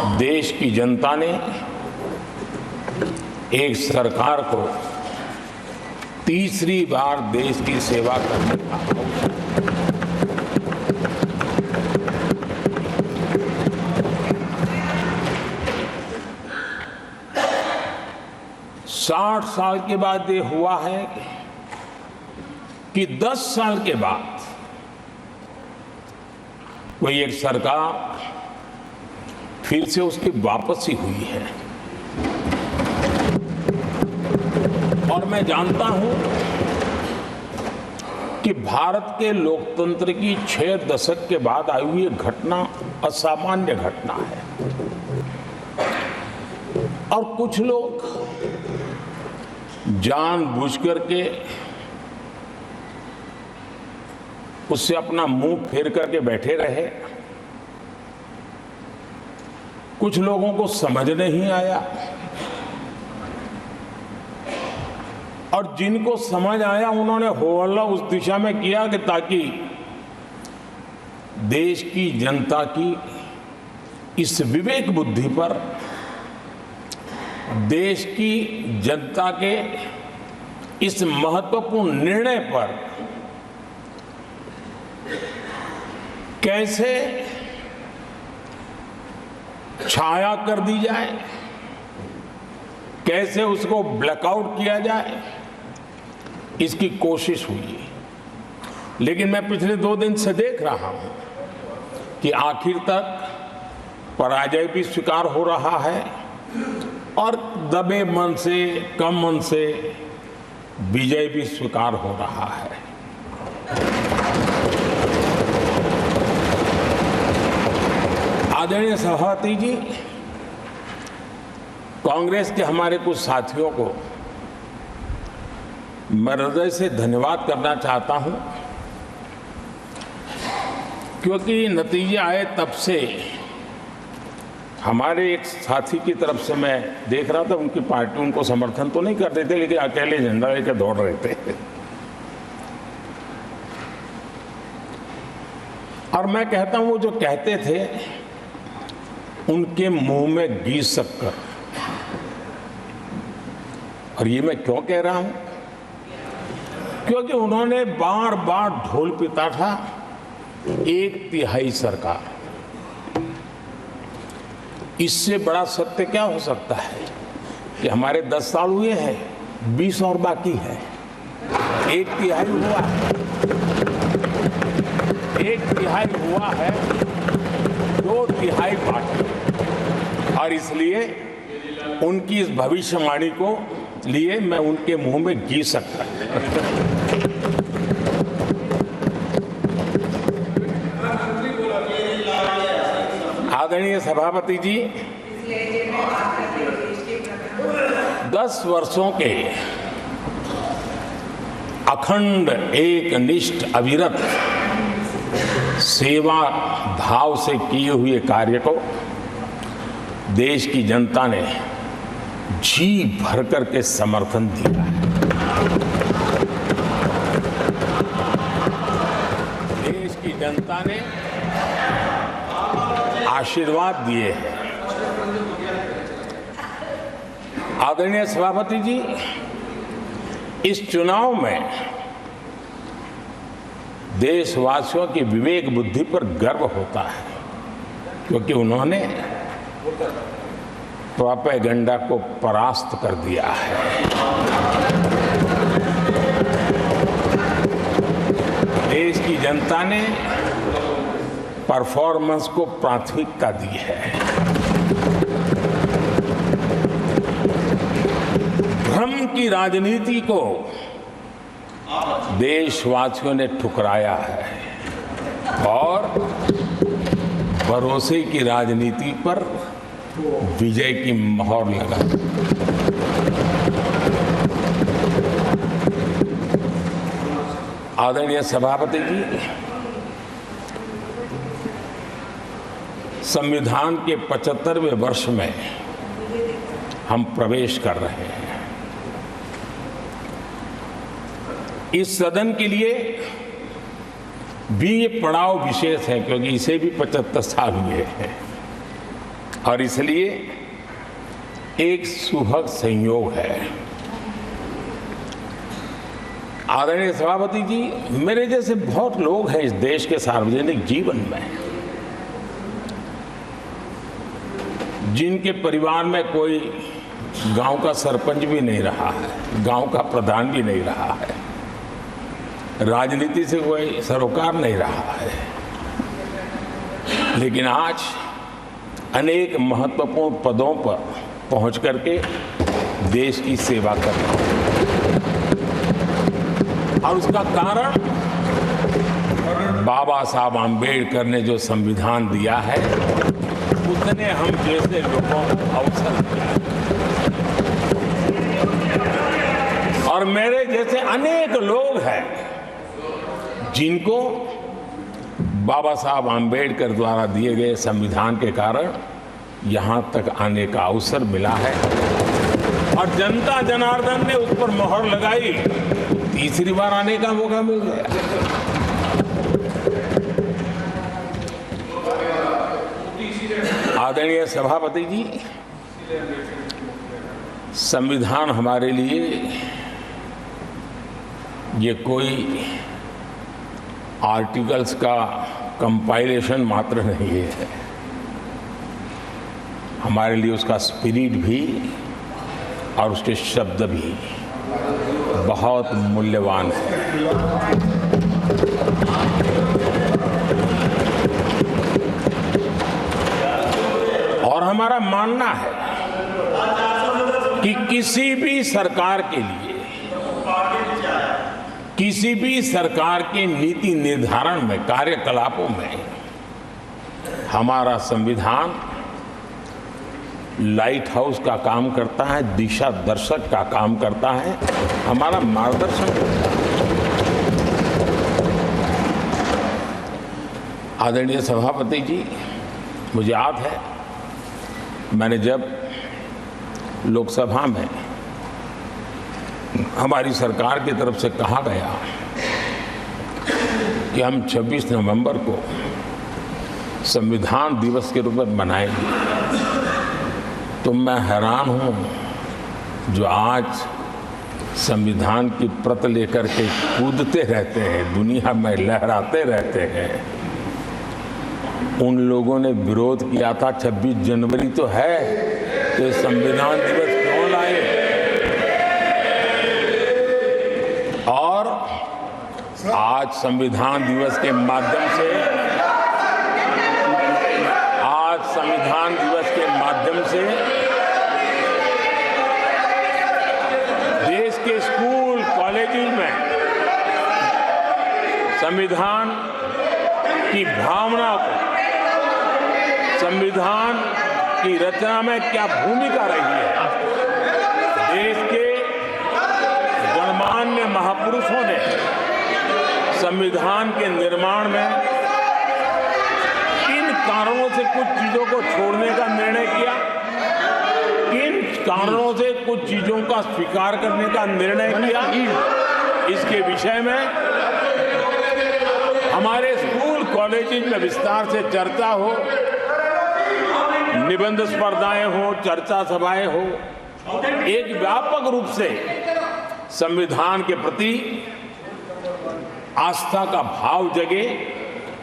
देश की जनता ने एक सरकार को तीसरी बार देश की सेवा करने का अवसर 60 साल के बाद ये हुआ है कि 10 साल के बाद कोई एक सरकार फिर से उसकी वापसी हुई है। और मैं जानता हूं कि भारत के लोकतंत्र की 6 दशक के बाद आई हुई घटना असामान्य घटना है। और कुछ लोग जानबूझ करके उससे अपना मुंह फेर करके बैठे रहे। कुछ लोगों को समझ नहीं आया और जिनको समझ आया उन्होंने हो हल्ला उस दिशा में किया कि ताकि देश की जनता की इस विवेक बुद्धि पर, देश की जनता के इस महत्वपूर्ण निर्णय पर कैसे छाया कर दी जाए, कैसे उसको ब्लैकआउट किया जाए, इसकी कोशिश हुई। लेकिन मैं पिछले 2 दिन से देख रहा हूं कि आखिर तक पराजय भी स्वीकार हो रहा है और दबे मन से, कम मन से विजय भी स्वीकार हो रहा है। आदरणीय सभापति जी, कांग्रेस के हमारे कुछ साथियों को मैं हृदय से धन्यवाद करना चाहता हूं, क्योंकि नतीजे आए तब से हमारे एक साथी की तरफ से मैं देख रहा था, उनकी पार्टी उनको समर्थन तो नहीं कर रहे थे, लेकिन अकेले झंडा लेकर दौड़ रहे थे। और मैं कहता हूं वो जो कहते थे उनके मुंह में घी शक्कर। और ये मैं क्यों कह रहा हूं? क्योंकि उन्होंने बार बार ढोल पिटा था 1/3 सरकार। इससे बड़ा सत्य क्या हो सकता है कि हमारे 10 साल हुए हैं, 20 और बाकी है। 1/3 हुआ है, 1/3 हुआ है, 2/3 बाकी। और इसलिए उनकी इस भविष्यवाणी को लिए मैं उनके मुंह में घी सकता। आदरणीय सभापति जी, 10 वर्षों के अखंड, एकनिष्ठ, अविरत सेवा भाव से किए हुए कार्य को देश की जनता ने जी भर करके समर्थन दिया है। देश की जनता ने आशीर्वाद दिए हैं। आदरणीय सभापति जी, इस चुनाव में देशवासियों की विवेक बुद्धि पर गर्व होता है, क्योंकि उन्होंने प्रोपेगेंडा को परास्त कर दिया है। देश की जनता ने परफॉर्मेंस को प्राथमिकता दी है। भ्रम की राजनीति को देशवासियों ने ठुकराया है और भरोसे की राजनीति पर विजय की मोहर लगा। आदरणीय सभापति जी, संविधान के 75वें वर्ष में हम प्रवेश कर रहे हैं। इस सदन के लिए भी ये पड़ाव विशेष है, क्योंकि इसे भी 75 साल हुए हैं। और इसलिए एक सुभग संयोग है। आदरणीय सभापति जी, मेरे जैसे बहुत लोग हैं इस देश के सार्वजनिक जीवन में, जिनके परिवार में कोई गांव का सरपंच भी नहीं रहा है, गांव का प्रधान भी नहीं रहा है, राजनीति से कोई सरोकार नहीं रहा है, लेकिन आज अनेक महत्वपूर्ण पदों पर पहुंच करके देश की सेवा कर रहे हैं। और उसका कारण बाबा साहब आम्बेडकर ने जो संविधान दिया है, उसने हम जैसे लोगों को अवसर दिया और मेरे जैसे अनेक लोग हैं जिनको बाबा साहब आम्बेडकर द्वारा दिए गए संविधान के कारण यहां तक आने का अवसर मिला है और जनता जनार्दन ने उस पर मोहर लगाई, तीसरी बार आने का मौका मिल गया। आदरणीय सभापति जी, संविधान हमारे लिए ये कोई आर्टिकल्स का कंपाइलेशन मात्र नहीं है, हमारे लिए उसका स्पिरिट भी और उसके शब्द भी बहुत मूल्यवान है। और हमारा मानना है कि किसी भी सरकार के लिए, किसी भी सरकार के नीति निर्धारण में, कार्यकलापों में हमारा संविधान लाइट हाउस का काम करता है, दिशा दर्शक का काम करता है, हमारा मार्गदर्शन करता है। आदरणीय सभापति जी, मुझे याद है मैंने जब लोकसभा में हमारी सरकार की तरफ से कहा गया कि हम 26 नवंबर को संविधान दिवस के रूप में मनाएंगे, तो मैं हैरान हूं जो आज संविधान की प्रत लेकर के कूदते रहते हैं, दुनिया में लहराते रहते हैं, उन लोगों ने विरोध किया था 26 जनवरी तो है, तो संविधान दिवस क्यों लाए। और आज संविधान दिवस के माध्यम से, देश के स्कूल कॉलेजेस में संविधान की भावना को, संविधान की रचना में क्या भूमिका रही है, देश के गणमान्य महापुरुषों ने संविधान के निर्माण में किन कारणों से कुछ चीजों को छोड़ने का निर्णय किया, किन कारणों से कुछ चीजों का स्वीकार करने का निर्णय किया, इसके विषय में हमारे स्कूल कॉलेजेस में विस्तार से चर्चा हो, निबंध स्पर्धाएं हो, चर्चा सभाएं हो, एक व्यापक रूप से संविधान के प्रति आस्था का भाव जगे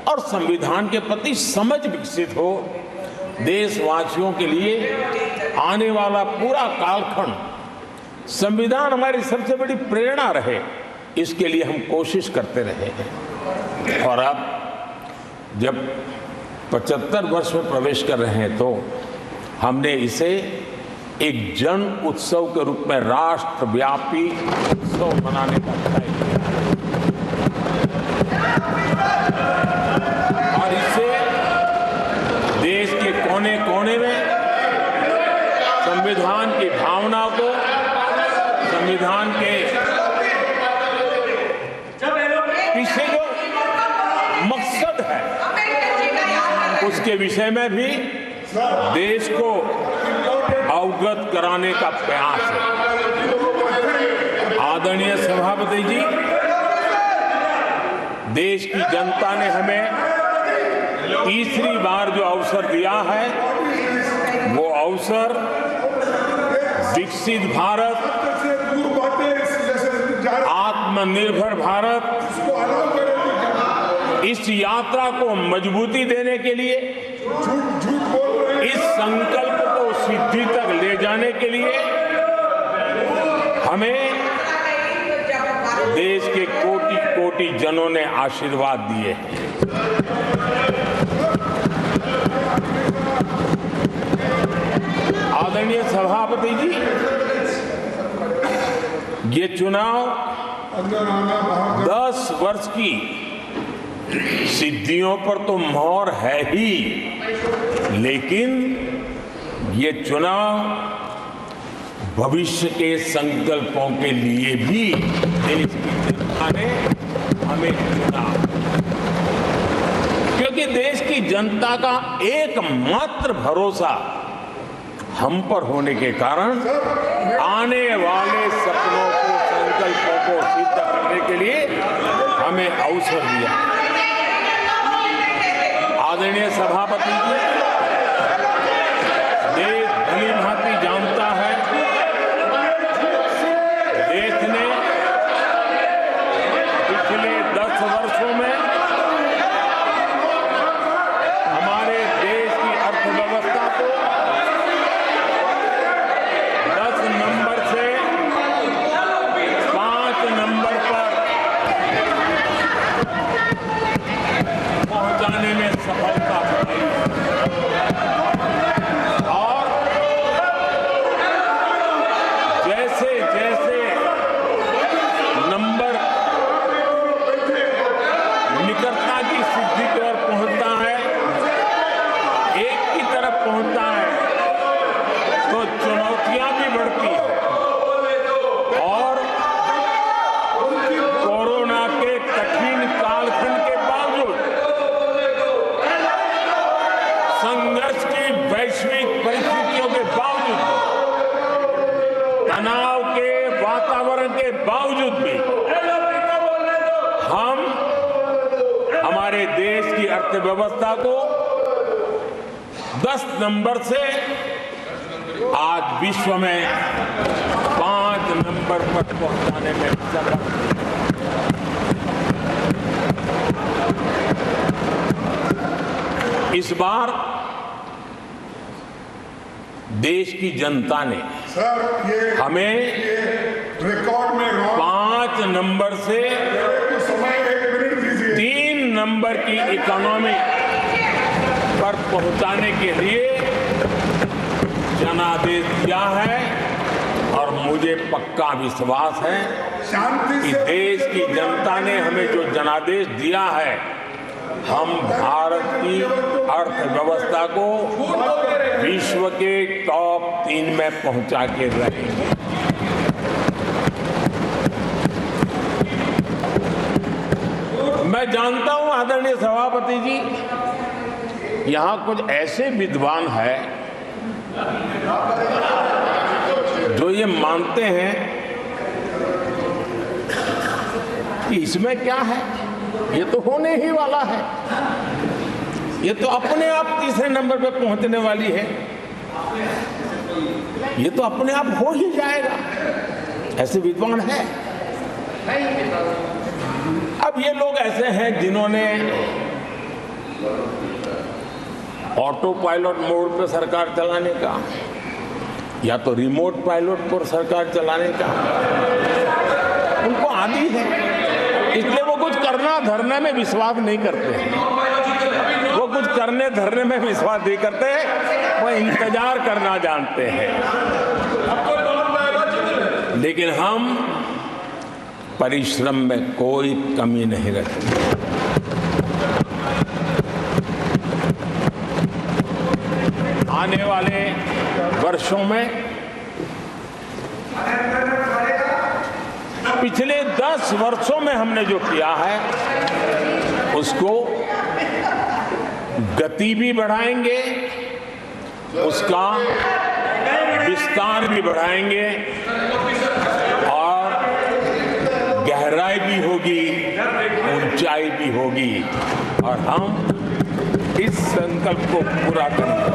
और संविधान के प्रति समझ विकसित हो। देशवासियों के लिए आने वाला पूरा कालखंड संविधान हमारी सबसे बड़ी प्रेरणा रहे, इसके लिए हम कोशिश करते रहे हैं। और अब जब 75 वर्ष में प्रवेश कर रहे हैं तो हमने इसे एक जन उत्सव के रूप में राष्ट्रव्यापी उत्सव मनाने का तय किया और इससे देश के कोने कोने में संविधान की भावना को, संविधान के पीछे जो मकसद है उसके विषय में भी देश को अवगत कराने का प्रयास है। आदरणीय सभापति जी, देश की जनता ने हमें तीसरी बार जो अवसर दिया है अवसर, विकसित भारत, आत्मनिर्भर भारत, इस यात्रा को मजबूती देने के लिए, इस संकल्प को सिद्धि तक ले जाने के लिए हमें देश के कोटि कोटि जनों ने आशीर्वाद दिए हैं। आदरणीय सभापति जी, ये चुनाव 10 वर्ष की सिद्धियों पर तो मोहर है ही, लेकिन ये चुनाव भविष्य के संकल्पों के लिए भी देश की जनता ने हमें चुना, क्योंकि देश की जनता का एकमात्र भरोसा हम पर होने के कारण आने वाले सपनों को, संकल्पों को सिद्ध करने के लिए हमें अवसर दिया। आदरणीय सभापति जी, देश भली भांति जानता है, देश ने पिछले 10 वर्षों में हमारे देश की अर्थव्यवस्था को 10 नंबर से 5 नंबर पर पहुंचाने में सफलता पाई और जैसे जैसे नंबर निकटता की सिद्धि की ओर पहुंचता है, एक की तरफ पहुंचता है, तो चुनौतियां भी बढ़ती हैं और कोरोना के कठिन कालखंड के बावजूद, संघर्ष की वैश्विक परिस्थितियों के बावजूद, तनाव के वातावरण के बावजूद भी हम हमारे देश की अर्थव्यवस्था को 10 नंबर से आज विश्व में 5 नंबर पर पहुंचाने में सफल। इस बार देश की जनता ने हमें रिकॉर्ड में 5 नंबर से 3 नंबर की इकोनॉमी पर पहुंचाने के लिए जनादेश दिया है और मुझे पक्का विश्वास है कि देश की जनता ने हमें जो जनादेश दिया है, हम भारत की अर्थव्यवस्था को विश्व के टॉप 3 में पहुंचा के रहेंगे। मैं जानता हूं आदरणीय सभापति जी, यहां कुछ ऐसे विद्वान हैं जो ये मानते हैं कि इसमें क्या है, ये तो होने ही वाला है, ये तो अपने आप तीसरे नंबर पे पहुंचने वाली है, ये तो अपने आप हो ही जाएगा, ऐसे विद्वान हैं। अब ये लोग ऐसे हैं जिन्होंने ऑटो पायलट मोड पर सरकार चलाने का या तो रिमोट पायलट पर सरकार चलाने का उनको आदी है, इसलिए वो कुछ करना धरने में विश्वास नहीं करते हैं। वो कुछ करने धरने में विश्वास नहीं करते, वो इंतजार करना जानते हैं। लेकिन हम परिश्रम में कोई कमी नहीं रखते। आने वाले वर्षों में पिछले 10 वर्षों में हमने जो किया है उसको गति भी बढ़ाएंगे, उसका विस्तार भी बढ़ाएंगे और गहराई भी होगी, ऊंचाई भी होगी और हम इस संकल्प को पूरा करेंगे।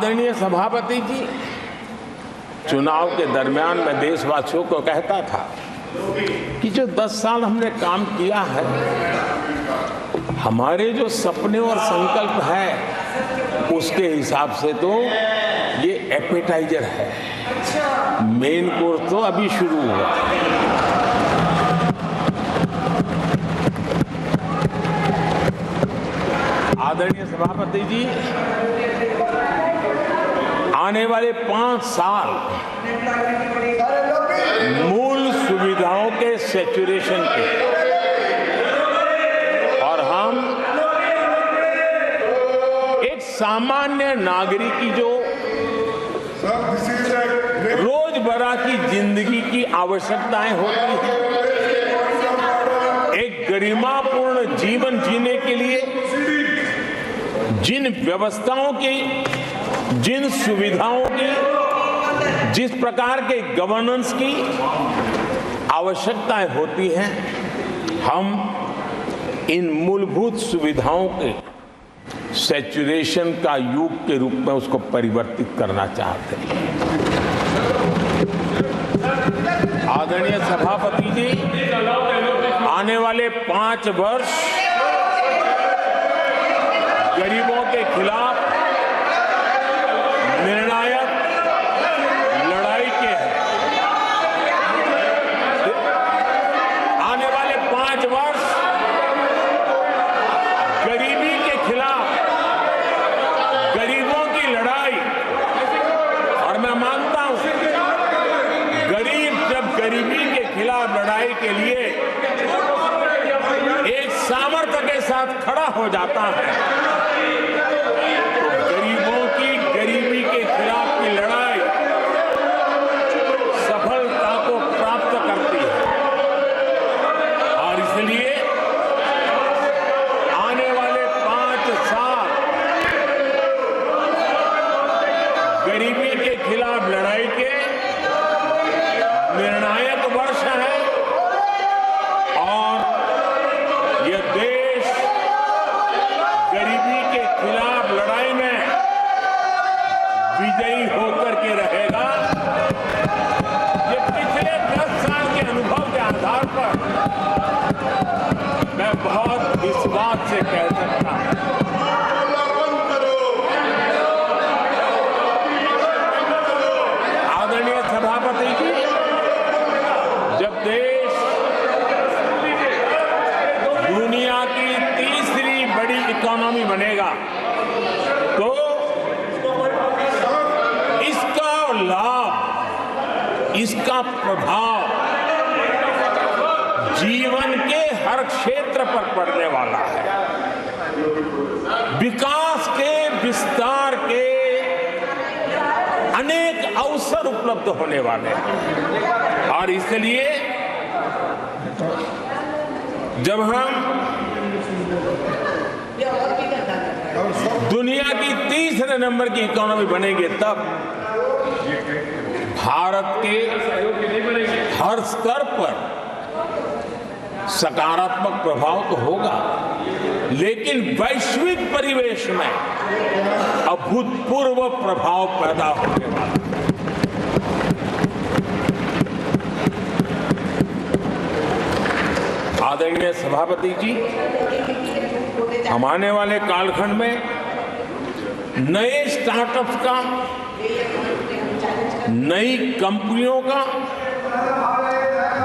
आदरणीय सभापति जी, चुनाव के दरमियान मैं देशवासियों को कहता था कि जो 10 साल हमने काम किया है, हमारे जो सपने और संकल्प है उसके हिसाब से तो ये एपेटाइजर है, मेन कोर्स तो अभी शुरू हुआ। आदरणीय सभापति जी, आने वाले 5 साल मूल सुविधाओं के सैचुरेशन के, और हम एक सामान्य नागरिक की जो रोजमर्रा की जिंदगी की आवश्यकताएं होती हैं, एक गरिमापूर्ण जीवन जीने के लिए जिन व्यवस्थाओं की, जिन सुविधाओं की, जिस प्रकार के गवर्नेंस की आवश्यकताएं होती हैं, हम इन मूलभूत सुविधाओं के सैचुरेशन का युग के रूप में उसको परिवर्तित करना चाहते हैं। आदरणीय सभापति जी, आने वाले 5 वर्ष गरीबों के खिलाफ निर्णायक लड़ाई के हैं। आने वाले 5 वर्ष गरीबी के खिलाफ, गरीबों की लड़ाई, और मैं मानता हूं गरीब जब गरीबी के खिलाफ लड़ाई के लिए एक सामर्थ्य के साथ खड़ा हो जाता है, गरीबों की गरीबी के खिलाफ की लड़ाई सफलता को प्राप्त करती है। और इसलिए आने वाले 5 साल गरीबी के खिलाफ लड़ाई के निर्णायक वर्ष है, और यह देश गरीबी के खिलाफ लड़ाई में विजयी होकर के रहेगा। ये पिछले 10 साल के अनुभव के आधार पर मैं बहुत विश्वास से कह सकता हूं। आदरणीय सभापति जी, जब देश दुनिया की तीसरी बड़ी इकोनॉमी बनेगा तो इसका लाभ, इसका प्रभाव जीवन के हर क्षेत्र पर पड़ने वाला है। विकास के, विस्तार के अनेक अवसर उपलब्ध होने वाले हैं, और इसलिए जब हम दुनिया की तीसरे नंबर की इकोनॉमी बनेंगे, तब भारत के हर स्तर पर सकारात्मक प्रभाव तो होगा, लेकिन वैश्विक परिवेश में अभूतपूर्व प्रभाव पैदा होने वाला है। आदरणीय सभापति जी, हम आने वाले कालखंड में नए स्टार्टअप्स का, नई कंपनियों का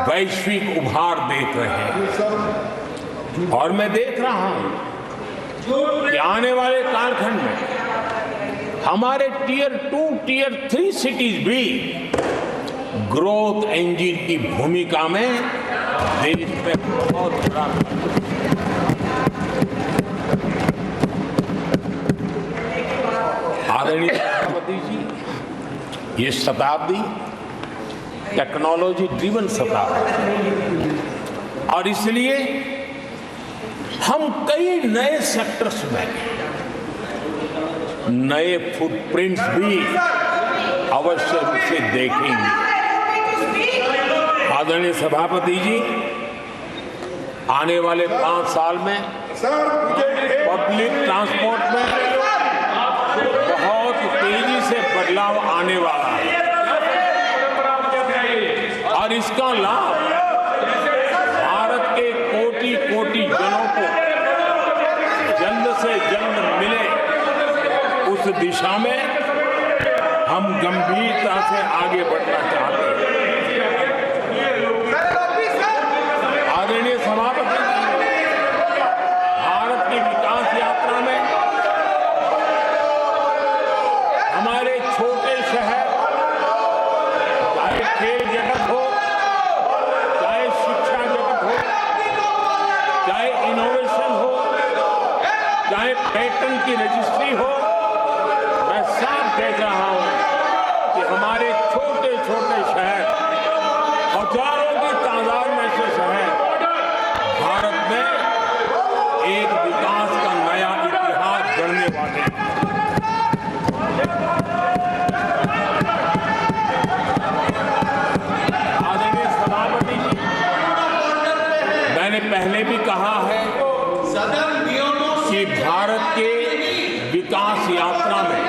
वैश्विक उभार देख रहे हैं, और मैं देख रहा हूं कि आने वाले कालखंड में हमारे टियर 2, टियर 3 सिटीज भी ग्रोथ इंजन की भूमिका में देश में बहुत बड़ा। आदरणीय सभापति जी, ये शताब्दी टेक्नोलॉजी ड्रिवन शताब्दी, और इसलिए हम कई नए सेक्टर्स में नए फुटप्रिंट्स भी अवश्य रूप से देखेंगे। आदरणीय सभापति जी, आने वाले 5 साल में पब्लिक ट्रांसपोर्ट में बहुत तेजी आने वाला है और इसका लाभ भारत के कोटि कोटि जनों को जल्द से जल्द मिले, उस दिशा में हम गंभीरता से आगे बढ़ना चाहते हैं। आदरणीय सभापति, भारत की विकास यात्रा में हमारे छोटे शहर, चाहे खेल जगत हो, चाहे शिक्षा जगत हो, चाहे इनोवेशन हो, चाहे पेटेंट की रजिस्ट्री हो, मैं साफ देख रहा हूं कि हमारे छोटे छोटे शहर, हजारों की तादाद में से शहर भारत में एक विकास का नया इतिहास गढ़ने वाले हैं। आदरणीय सभापति जी, मैंने पहले भी कहा है कि भारत के विकास यात्रा में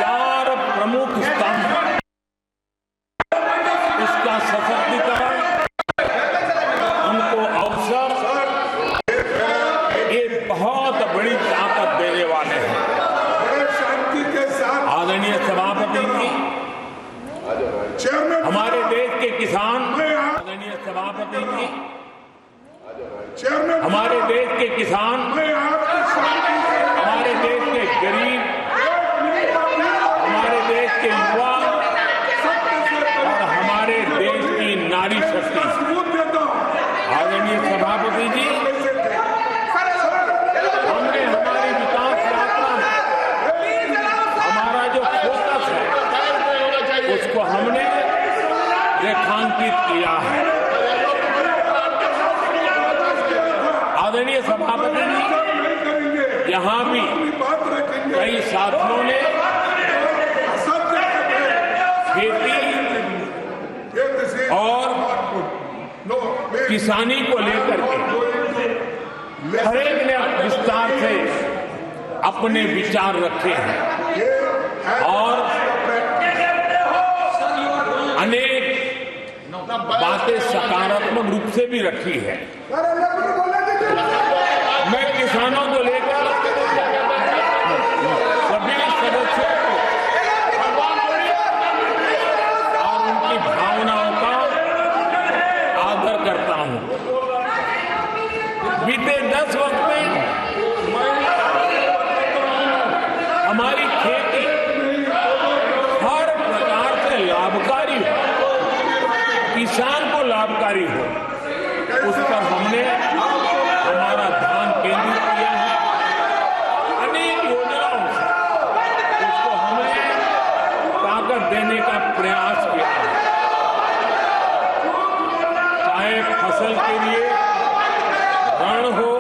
4 प्रमुख स्तंभ, उसका सशक्तिकरण, उनको अवसर, ये बहुत बड़ी ताकत देने वाले हैं। आदरणीय सभापति जी, हमारे देश के किसान, आदरणीय सभापति जी, हमारे देश के किसान, हमारे देश के गरीब, हमारे देश के युवा और हमारे देश की नारी शक्ति, आदरणीय सभापति जी, हमने हमारी विकास यात्रा में हमारा जो फोकस है उसको हमने रेखांकित किया है। आदरणीय सभापति जी, यहाँ भी कई साथियों ने खेती और किसानी को लेकर के हर एक ने विस्तार से अपने विचार रखे हैं और अनेक बातें सकारात्मक रूप से भी रखी है। मैं किसानों को लेकर सभी सदस्यों को और उनकी भावनाओं का आदर करता हूं। बीते 10 वर्ष में हमारी खेती हर प्रकार से लाभकारी हो, किसान को लाभकारी हो, उस पर हमने हमारा ध्यान केंद्रित किया है। अनेक योजनाओं से उसको हमने ताकत देने का प्रयास किया है। चाहे फसल के लिए ऋण हो,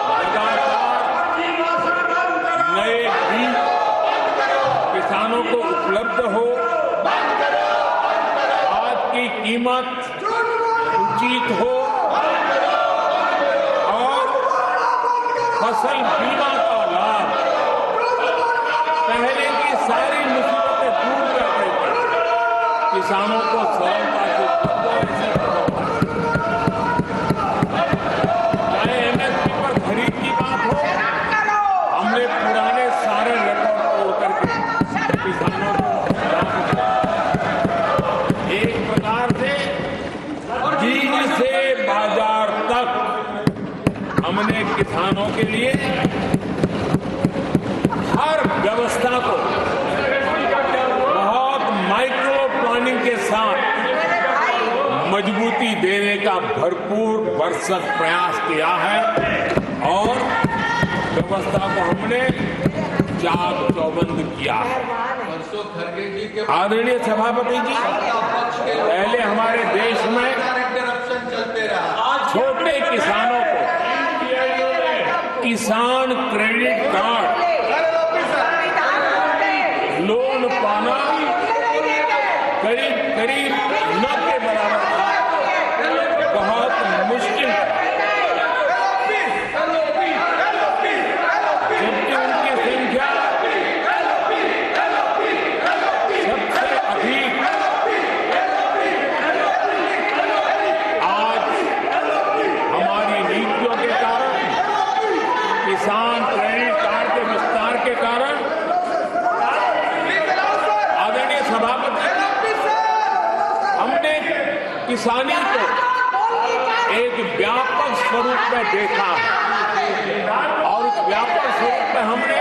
लगातार नए बीज किसानों को उपलब्ध हो, आज की कीमत उचित हो और फसल बीमा का लाभ पहले की सारी मुसीबतें दूर करके किसानों को सरलता से चाहे एमएसपी पर खरीद की बात हो, हमने पुराने सारे रिकॉर्ड तोड़ करके किसानों को एक प्रकार से बीज से बाजार तक हमने किसानों के लिए हर व्यवस्था को बहुत माइक्रो प्लानिंग के साथ मजबूती देने का भरपूर भरसक प्रयास किया है और व्यवस्था को हमने चाक चौबंद किया है। आदरणीय सभापति जी, पहले हमारे देश में छोटे किसानों को किसान क्रेडिट कार्ड लोन पाना करीब करीब न के बराबर था, बहुत मुश्किल। जबकि उनकी किसानी को एक व्यापक स्वरूप में देखा है और उस व्यापक स्वरूप में हमने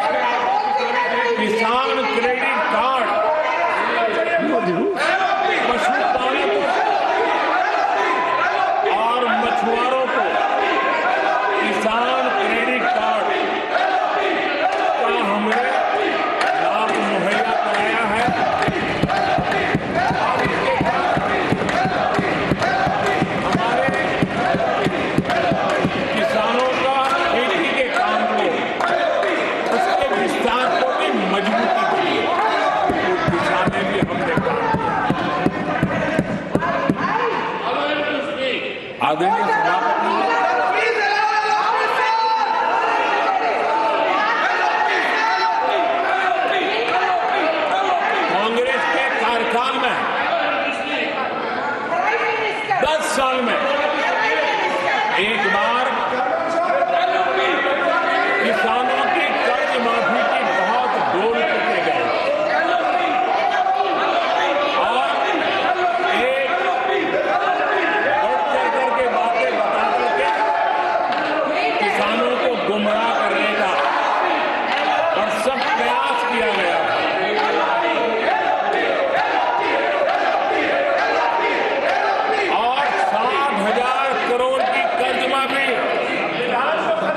किसान क्रेडिट कार्ड, पशुपालकों और मछुआरों को किसान क्रेडिट कार्ड का हमने लाभ मुहैया कराया है। और इसके बाद हमारे किसानों का खेती के काम को, उसके विस्तार को भी मजबूती दी है। तो किसाने भी हमने काम किया। आदरणीय सभापति, कांग्रेस के कार्यकाल में 10 साल में एक बार किसानों की कर्ज माफी की बहुत डोल पिटे गए और एक बढ़ चढ़ करके बातें बता करके किसानों को गुमराह करने का भरसक प्रयास किया गया था। और 60,000 करोड़ की कर्ज माफी,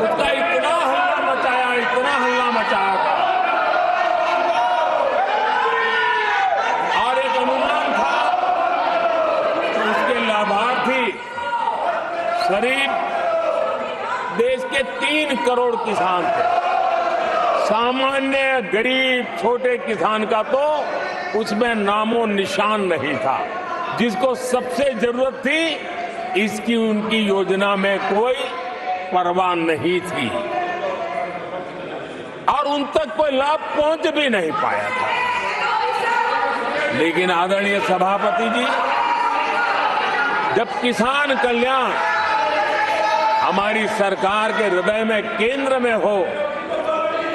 उसका इतना हल्ला मचाया था और एक अनुमान था कि उसके लाभार्थी करीब देश के 3 करोड़ किसान थे। सामान्य गरीब छोटे किसान का तो उसमें नामो निशान नहीं था। जिसको सबसे जरूरत थी, इसकी उनकी योजना में कोई परवाह नहीं थी और उन तक कोई लाभ पहुंच भी नहीं पाया था। लेकिन आदरणीय सभापति जी, जब किसान कल्याण हमारी सरकार के हृदय में, केंद्र में हो,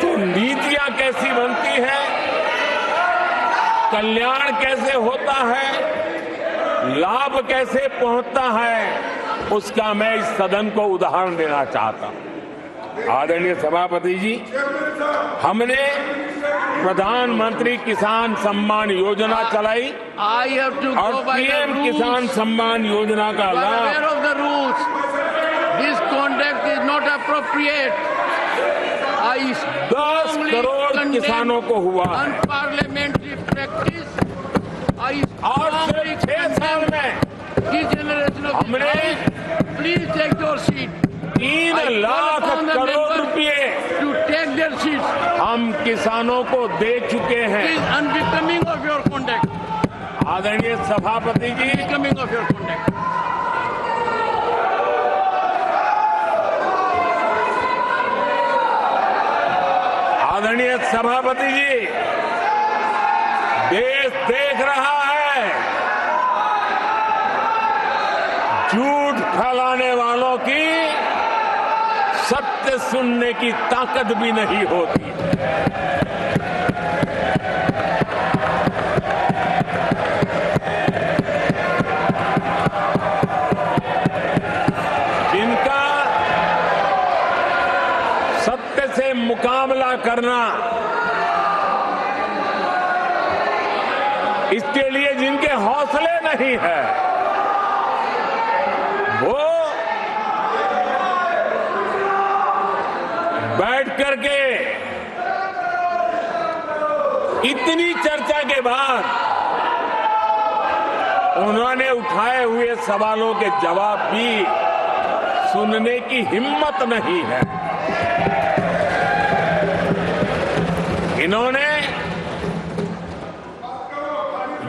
तो नीतियां कैसी बनती है, कल्याण कैसे होता है, लाभ कैसे पहुंचता है, उसका मैं इस सदन को उदाहरण देना चाहता हूं। आदरणीय सभापति जी, हमने प्रधानमंत्री किसान सम्मान योजना चलाई और पीएम किसान सम्मान योजना का लाभ This conduct is not appropriate. 10 crore किसानों को हुआ है Unparliamentary practice. और सिर्फ 6 साल में हमने Please take your seat. 3 lakh crore रुपए To take their seats. हम किसानों को दे चुके It हैं। is unbecoming of your conduct. आदरणीय सभापति जी, Unbecoming of your conduct. आदरणीय सभापति जी, देश देख रहा है, झूठ फैलाने वालों की सत्य सुनने की ताकत भी नहीं होती। जिनका सत्य से मुकाबला करना, इसके लिए जिनके हौसले नहीं है, वो बैठ करके इतनी चर्चा के बाद उन्होंने उठाए हुए सवालों के जवाब भी सुनने की हिम्मत नहीं है। इन्होंने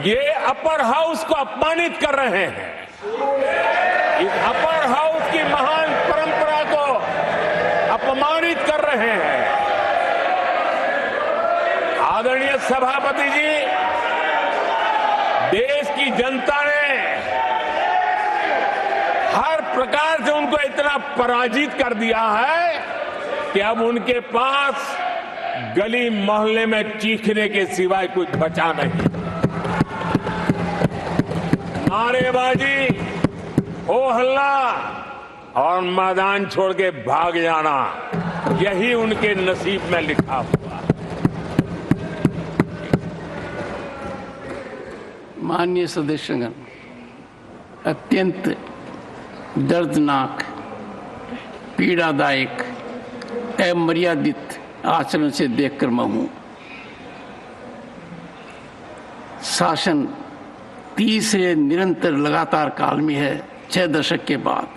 ये अपर हाउस को अपमानित कर रहे हैं। इस अपर हाउस की महान परंपरा को अपमानित कर रहे हैं। आदरणीय सभापति जी, देश की जनता ने हर प्रकार से उनको इतना पराजित कर दिया है कि अब उनके पास गली मोहल्ले में चीखने के सिवाय कुछ बचा नहीं। नारेबाजी, हो हल्ला और मैदान छोड़ के भाग जाना, यही उनके नसीब में लिखा हुआ। माननीय सदस्यगण, अत्यंत दर्दनाक, पीड़ादायक, अमर्यादित आचरण से देखकर मैं हूं। शासन तीसरे निरंतर लगातार काल में है। 6 दशक के बाद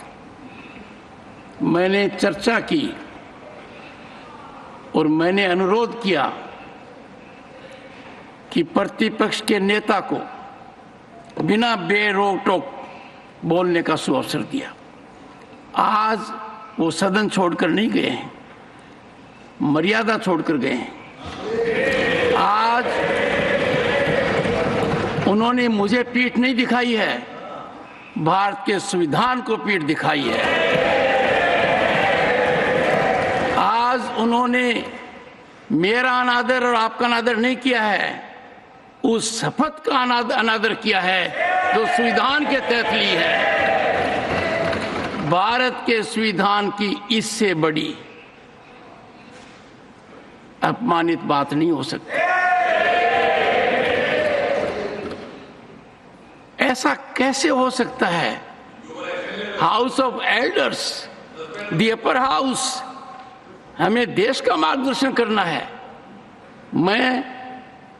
मैंने चर्चा की और मैंने अनुरोध किया कि प्रतिपक्ष के नेता को बिना बेरोक टोक बोलने का सुअवसर दिया। आज वो सदन छोड़कर नहीं गए हैं, मर्यादा छोड़कर गए हैं। आज उन्होंने मुझे पीठ नहीं दिखाई है, भारत के संविधान को पीठ दिखाई है। आज उन्होंने मेरा अनादर और आपका अनादर नहीं किया है, उस शपथ का अनादर किया है जो संविधान के तहत ली है। भारत के संविधान की इससे बड़ी अपमानित बात नहीं हो सकती। ऐसा कैसे हो सकता है? House of elders, the upper house, हमें देश का मार्गदर्शन करना है। मैं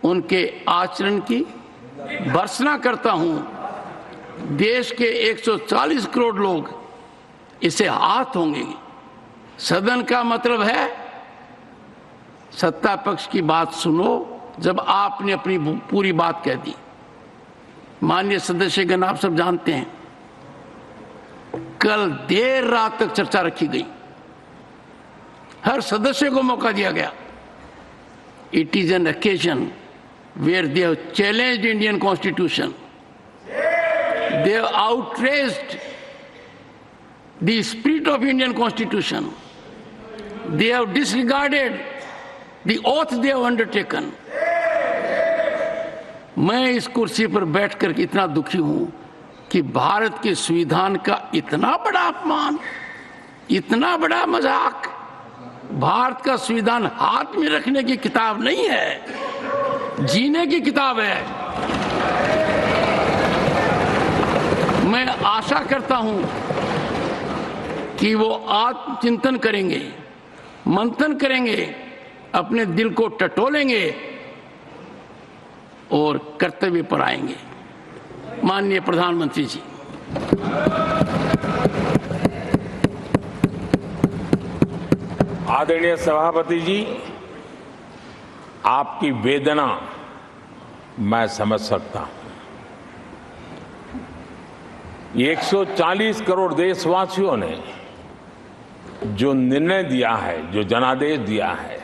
उनके आचरण की भर्त्सना करता हूं। देश के 140 करोड़ लोग इसे हाथ होंगे। सदन का मतलब है सत्ता पक्ष की बात सुनो जब आपने अपनी पूरी बात कह दी। माननीय सदस्यगण, आप सब जानते हैं कल देर रात तक चर्चा रखी गई, हर सदस्य को मौका दिया गया। It is an occasion where they have challenged Indian Constitution. They have outraged the spirit of Indian Constitution. They have disregarded the oath they have undertaken. मैं इस कुर्सी पर बैठकर इतना दुखी हूं कि भारत के संविधान का इतना बड़ा अपमान, इतना बड़ा मजाक। भारत का संविधान हाथ में रखने की किताब नहीं है, जीने की किताब है। मैं आशा करता हूं कि वो आत्मचिंतन करेंगे, मंथन करेंगे, अपने दिल को टटोलेंगे और कर्तव्य पर आएंगे। माननीय प्रधानमंत्री जी, आदरणीय सभापति जी, आपकी वेदना मैं समझ सकता हूं। 140 करोड़ देशवासियों ने जो निर्णय दिया है, जो जनादेश दिया है,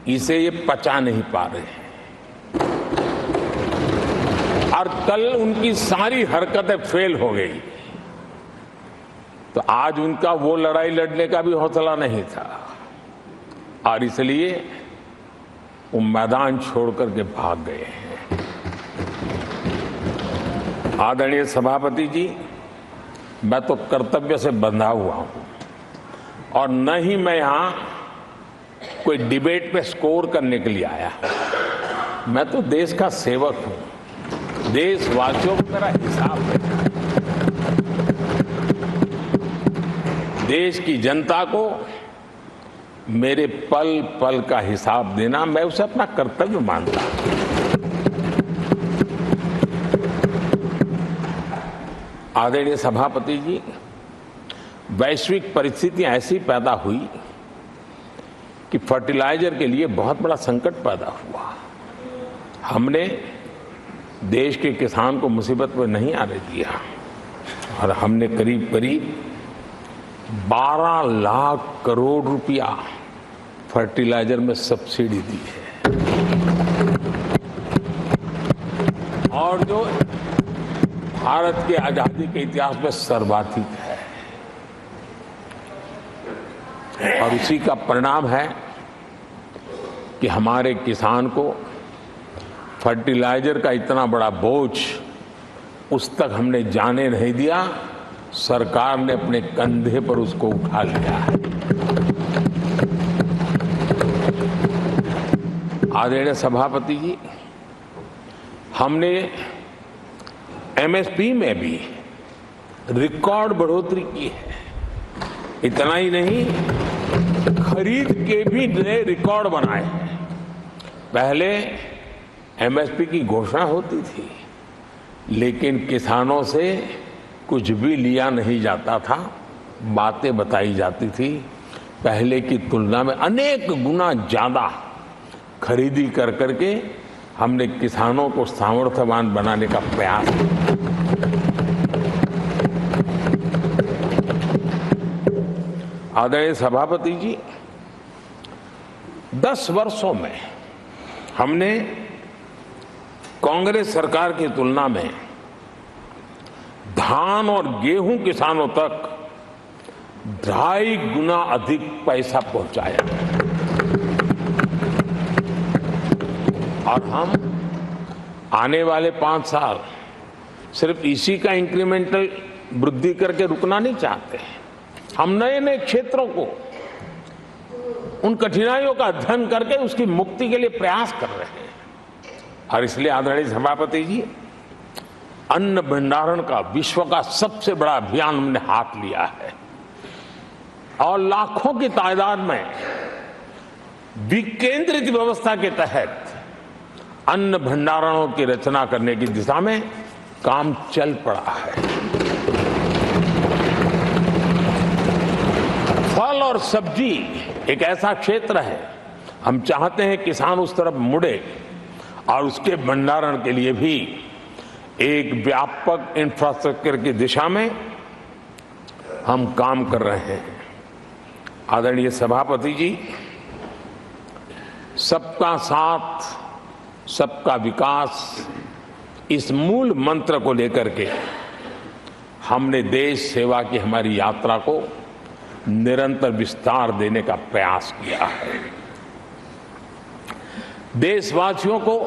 इसे ये पचा नहीं पा रहे हैं। और कल उनकी सारी हरकतें फेल हो गई, तो आज उनका वो लड़ाई लड़ने का भी हौसला नहीं था और इसलिए वो मैदान छोड़ करके भाग गए हैं। आदरणीय सभापति जी, मैं तो कर्तव्य से बंधा हुआ हूं और न ही मैं यहां कोई डिबेट पे स्कोर करने के लिए आया हूं। मैं तो देश का सेवक हूं, देशवासियों को मेरा हिसाब है। देश की जनता को मेरे पल पल का हिसाब देना, मैं उसे अपना कर्तव्य मानता हूं। आदरणीय सभापति जी, वैश्विक परिस्थितियां ऐसी पैदा हुई कि फर्टिलाइजर के लिए बहुत बड़ा संकट पैदा हुआ। हमने देश के किसान को मुसीबत में नहीं आने दिया और हमने करीब करीब 12 लाख करोड़ रुपया फर्टिलाइजर में सब्सिडी दी है और जो भारत के आजादी के इतिहास में सर्वाधिक है। और उसी का परिणाम है कि हमारे किसान को फर्टिलाइजर का इतना बड़ा बोझ उस तक हमने जाने नहीं दिया सरकार ने अपने कंधे पर उसको उठा लिया है। आदरणीय सभापति जी, हमने एमएसपी में भी रिकॉर्ड बढ़ोतरी की है। इतना ही नहीं, खरीद के भी नए रिकॉर्ड बनाए हैं। पहले एमएसपी की घोषणा होती थी, लेकिन किसानों से कुछ भी लिया नहीं जाता था, बातें बताई जाती थी। पहले की तुलना में अनेक गुना ज्यादा खरीदी कर करके हमने किसानों को सामर्थ्यवान बनाने का प्रयास किया। आदरणीय सभापति जी, 10 वर्षों में हमने कांग्रेस सरकार की तुलना में धान और गेहूं किसानों तक 2.5 गुना अधिक पैसा पहुंचाया और हम आने वाले 5 साल सिर्फ इसी का इंक्रीमेंटल वृद्धि करके रुकना नहीं चाहते। हम नए नए क्षेत्रों को, उन कठिनाइयों का अध्ययन करके उसकी मुक्ति के लिए प्रयास कर रहे हैं। और इसलिए आदरणीय सभापति जी, अन्न भंडारण का विश्व का सबसे बड़ा अभियान हमने हाथ लिया है और लाखों की तादाद में विकेंद्रित व्यवस्था के तहत अन्न भंडारणों की रचना करने की दिशा में काम चल पड़ा है। फल और सब्जी एक ऐसा क्षेत्र है, हम चाहते हैं किसान उस तरफ मुड़े और उसके भंडारण के लिए भी एक व्यापक इंफ्रास्ट्रक्चर की दिशा में हम काम कर रहे हैं। आदरणीय सभापति जी, सबका साथ सबका विकास, इस मूल मंत्र को लेकर के हमने देश सेवा की हमारी यात्रा को निरंतर विस्तार देने का प्रयास किया है। देशवासियों को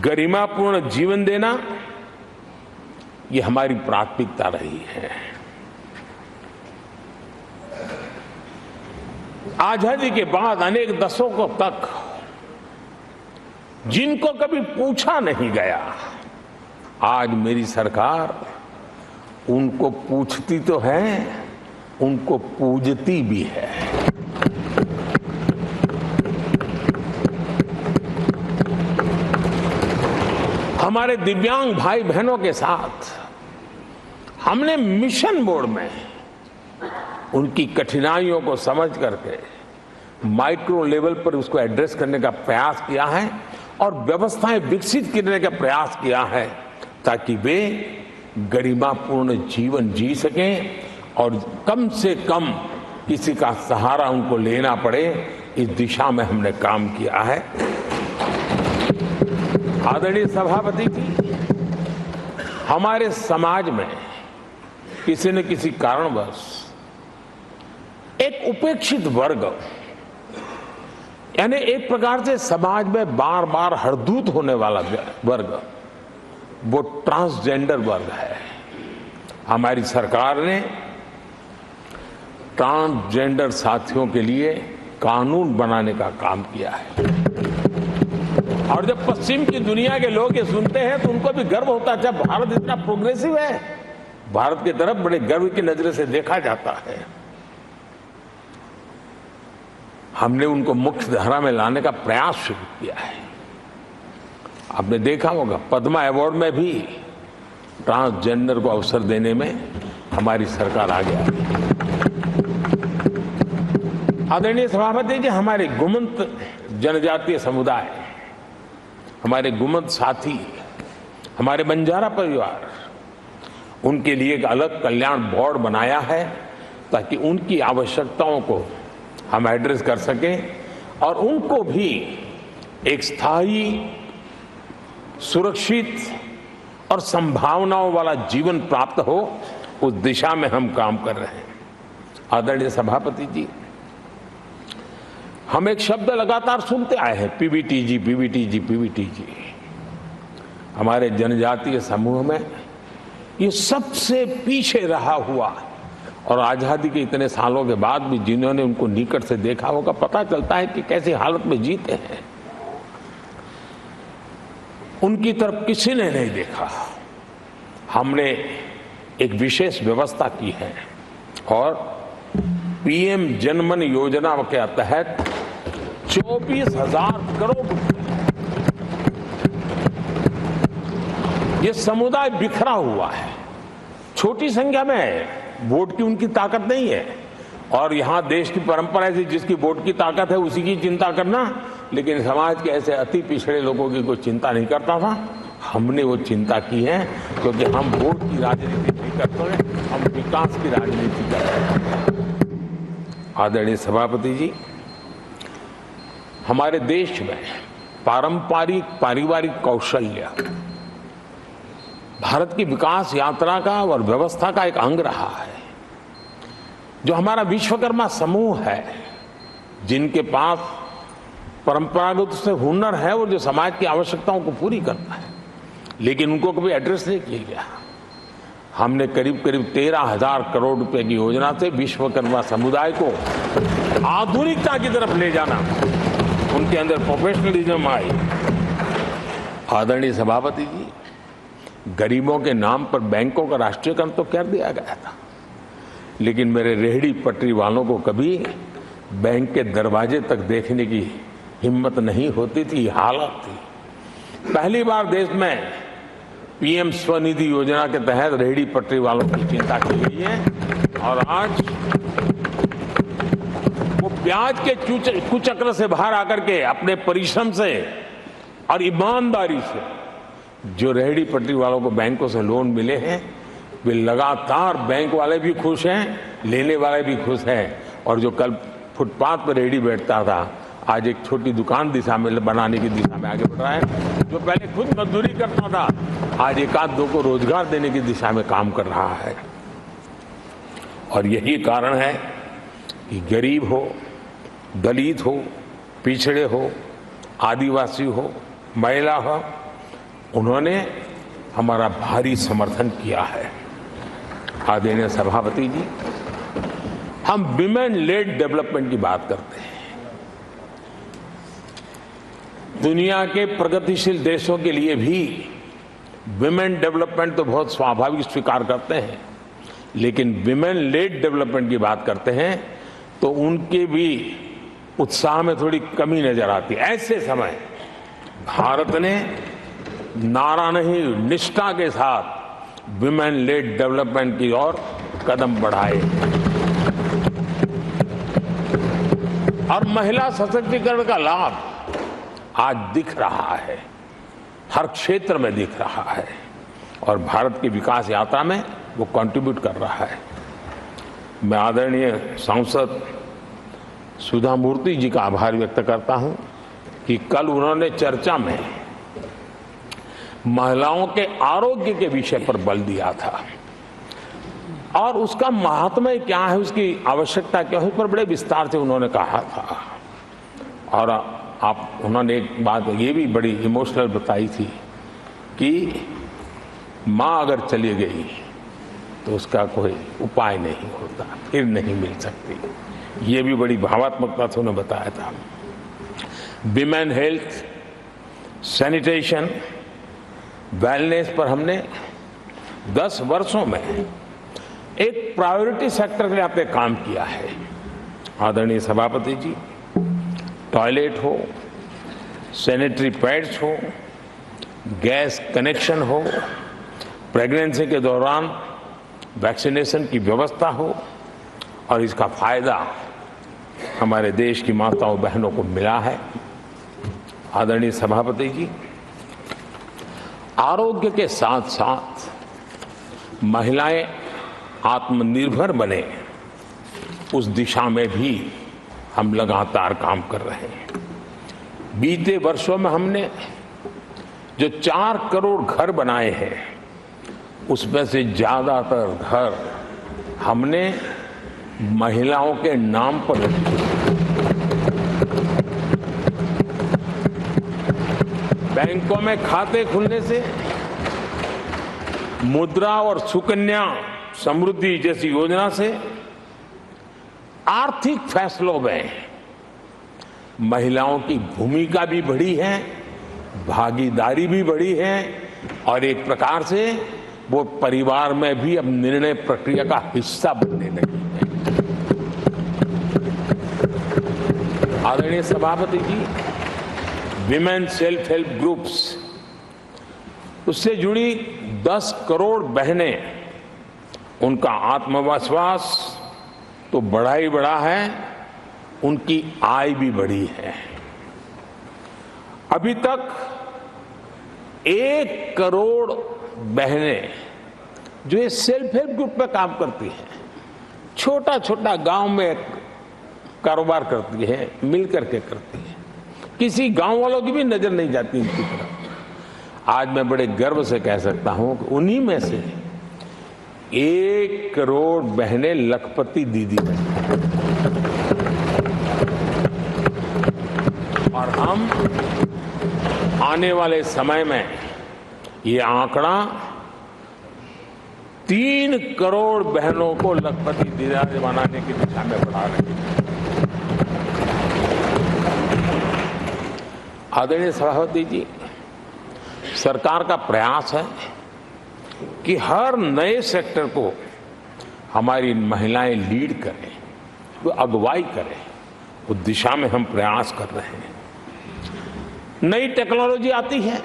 गरिमापूर्ण जीवन देना, ये हमारी प्राथमिकता रही है। आजादी के बाद अनेक दशकों तक जिनको कभी पूछा नहीं गया, आज मेरी सरकार उनको पूछती तो है, उनको पूजती भी है। हमारे दिव्यांग भाई बहनों के साथ हमने मिशन मोड में उनकी कठिनाइयों को समझ करके माइक्रो लेवल पर उसको एड्रेस करने का प्रयास किया है और व्यवस्थाएं विकसित करने का प्रयास किया है ताकि वे गरिमापूर्ण जीवन जी सकें और कम से कम किसी का सहारा उनको लेना पड़े, इस दिशा में हमने काम किया है। आदरणीय सभापति जी, हमारे समाज में किसी न किसी कारणवश एक उपेक्षित वर्ग, यानी एक प्रकार से समाज में बार बार हरदूत होने वाला वर्ग, वो ट्रांसजेंडर वर्ग है। हमारी सरकार ने ट्रांसजेंडर साथियों के लिए कानून बनाने का काम किया है और जब पश्चिम की दुनिया के लोग ये सुनते हैं तो उनको भी गर्व होता है, जब भारत इतना प्रोग्रेसिव है, भारत की तरफ बड़े गर्व की नजर से देखा जाता है। हमने उनको मुख्य धारा में लाने का प्रयास शुरू किया है। आपने देखा होगा, पद्मा अवार्ड में भी ट्रांसजेंडर को अवसर देने में हमारी सरकार आगे आ गई। आदरणीय सभापति जी, हमारे गुमंत जनजातीय समुदाय, हमारे गुमंत साथी, हमारे बंजारा परिवार, उनके लिए एक अलग कल्याण बोर्ड बनाया है ताकि उनकी आवश्यकताओं को हम एड्रेस कर सकें और उनको भी एक स्थायी, सुरक्षित और संभावनाओं वाला जीवन प्राप्त हो, उस दिशा में हम काम कर रहे हैं। आदरणीय सभापति जी, हम एक शब्द लगातार सुनते आए हैं, पीबीटीजी, पीबीटीजी, पीबीटीजी। हमारे जनजातीय समूह में ये सबसे पीछे रहा हुआ और आजादी के इतने सालों के बाद भी जिन्होंने उनको निकट से देखा होगा, पता चलता है कि कैसी हालत में जीते हैं। उनकी तरफ किसी ने नहीं देखा। हमने एक विशेष व्यवस्था की है और पीएम जनमन योजना के तहत 24,000 करोड़ रुपए, ये समुदाय बिखरा हुआ है, छोटी संख्या में है, वोट की उनकी ताकत नहीं है और यहां देश की परंपरा है जिसकी वोट की ताकत है उसी की चिंता करना, लेकिन समाज के ऐसे अति पिछड़े लोगों की कोई चिंता नहीं करता था। हमने वो चिंता की है क्योंकि हम वोट की राजनीति नहीं करते, हम विकास की राजनीति कर रहे हैं। आदरणीय सभापति जी, हमारे देश में पारंपरिक पारिवारिक कौशल्य भारत की विकास यात्रा का और व्यवस्था का एक अंग रहा है। जो हमारा विश्वकर्मा समूह है, जिनके पास परंपरागत से हुनर है और जो समाज की आवश्यकताओं को पूरी करता है, लेकिन उनको कभी एड्रेस नहीं किया गया। हमने करीब करीब 13,000 करोड़ रुपए की योजना से विश्वकर्मा समुदाय को आधुनिकता की तरफ ले जाना, उनके अंदर प्रोफेशनलिज्म आई। आदरणीय सभापति जी, गरीबों के नाम पर बैंकों का राष्ट्रीयकरण तो कर दिया गया था, लेकिन मेरे रेहड़ी पटरी वालों को कभी बैंक के दरवाजे तक देखने की हिम्मत नहीं होती थी, हालत थी। पहली बार देश में पीएम स्वनिधि योजना के तहत रेहड़ी पटरी वालों की चिंता की गई है और आज वो ब्याज के कुचक्र से बाहर आकर के अपने परिश्रम से और ईमानदारी से जो रेहड़ी पटरी वालों को बैंकों से लोन मिले हैं, वे लगातार बैंक वाले भी खुश हैं, लेने वाले भी खुश हैं और जो कल फुटपाथ पर रेहड़ी बैठता था आज एक छोटी दुकान दिशा में बनाने की दिशा में आगे बढ़ रहा है। जो पहले खुद मजदूरी करता था आज एक आध दो को रोजगार देने की दिशा में काम कर रहा है। और यही कारण है कि गरीब हो, दलित हो, पिछड़े हो, आदिवासी हो, महिला हो, उन्होंने हमारा भारी समर्थन किया है। आदरणीय सभापति जी, हम विमेन लेड डेवलपमेंट की बात करते हैं। दुनिया के प्रगतिशील देशों के लिए भी विमेन डेवलपमेंट तो बहुत स्वाभाविक स्वीकार करते हैं, लेकिन विमेन लेड डेवलपमेंट की बात करते हैं तो उनके भी उत्साह में थोड़ी कमी नजर आती है। ऐसे समय भारत ने नारा नहीं, निष्ठा के साथ विमेन लेड डेवलपमेंट की ओर कदम बढ़ाए और महिला सशक्तिकरण का लाभ आज दिख रहा है, हर क्षेत्र में दिख रहा है और भारत की विकास यात्रा में वो कंट्रीब्यूट कर रहा है। मैं आदरणीय सांसद सुधा मूर्ति जी का आभार व्यक्त करता हूं कि कल उन्होंने चर्चा में महिलाओं के आरोग्य के विषय पर बल दिया था और उसका महात्म्य क्या है, उसकी आवश्यकता क्या है, उस पर बड़े विस्तार से उन्होंने कहा था। और उन्होंने एक बात ये भी बड़ी इमोशनल बताई थी कि माँ अगर चली गई तो उसका कोई उपाय नहीं होता, फिर नहीं मिल सकती। ये भी बड़ी भावात्मकता से उन्होंने बताया था। विमेन हेल्थ, सैनिटेशन, वेलनेस पर हमने 10 वर्षों में एक प्रायोरिटी सेक्टर के लिए आपने काम किया है। आदरणीय सभापति जी, टॉयलेट हो, सैनिटरी पैड्स हो, गैस कनेक्शन हो, प्रेगनेंसी के दौरान वैक्सीनेशन की व्यवस्था हो और इसका फायदा हमारे देश की माताओं बहनों को मिला है। आदरणीय सभापति जी, आरोग्य के साथ साथ महिलाएं आत्मनिर्भर बने, उस दिशा में भी हम लगातार काम कर रहे हैं। बीते वर्षों में हमने जो 4 करोड़ घर बनाए हैं, उसमें से ज्यादातर घर हमने महिलाओं के नाम पर रखे। बैंकों में खाते खुलने से मुद्रा और सुकन्या समृद्धि जैसी योजना से आर्थिक फैसलों में महिलाओं की भूमिका भी बढ़ी है, भागीदारी भी बढ़ी है और एक प्रकार से वो परिवार में भी अब निर्णय प्रक्रिया का हिस्सा बनने लगी है। आदरणीय सभापति जी, विमेन सेल्फ हेल्प ग्रुप्स, उससे जुड़ी 10 करोड़ बहनें, उनका आत्मविश्वास तो बढ़ा ही बढ़ा है, उनकी आय भी बढ़ी है। अभी तक 1 करोड़ बहनें जो ये सेल्फ हेल्प ग्रुप में काम करती हैं, छोटा छोटा गांव में कारोबार करती है, मिल करके करती है, किसी गांव वालों की भी नजर नहीं जाती इनकी तरफ। आज मैं बड़े गर्व से कह सकता हूं कि उन्हीं में से 1 करोड़ बहनें लखपति दीदी बनी और हम आने वाले समय में ये आंकड़ा 3 करोड़ बहनों को लखपति दीदी बनाने की दिशा में बढ़ा रहे हैं। आदरणीय सभापति जी, सरकार का प्रयास है कि हर नए सेक्टर को हमारी महिलाएं लीड करें, वो अगुवाई करें, उस दिशा में हम प्रयास कर रहे हैं। नई टेक्नोलॉजी आती है,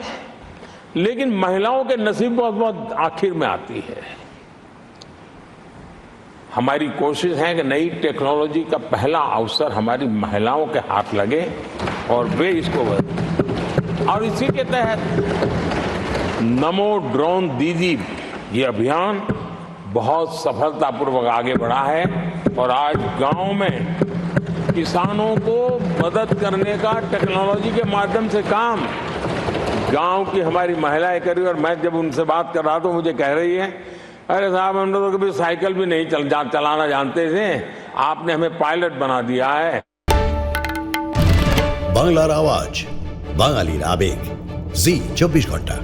लेकिन महिलाओं के नसीब बहुत बहुत आखिर में आती है। हमारी कोशिश है कि नई टेक्नोलॉजी का पहला अवसर हमारी महिलाओं के हाथ लगे और वे इसको बदलें। और इसी के तहत नमो ड्रोन दीदी ये अभियान बहुत सफलतापूर्वक आगे बढ़ा है और आज गांव में किसानों को मदद करने का टेक्नोलॉजी के माध्यम से काम गांव की हमारी महिलाएं कर रही। और मैं जब उनसे बात कर रहा तो मुझे कह रही है, अरे साहब हम लोग तो कभी साइकिल भी नहीं चलाना जानते थे, आपने हमें पायलट बना दिया है। বাংলার আওয়াজ, বাঙালির আবেগ, জি 24 ঘন্টা।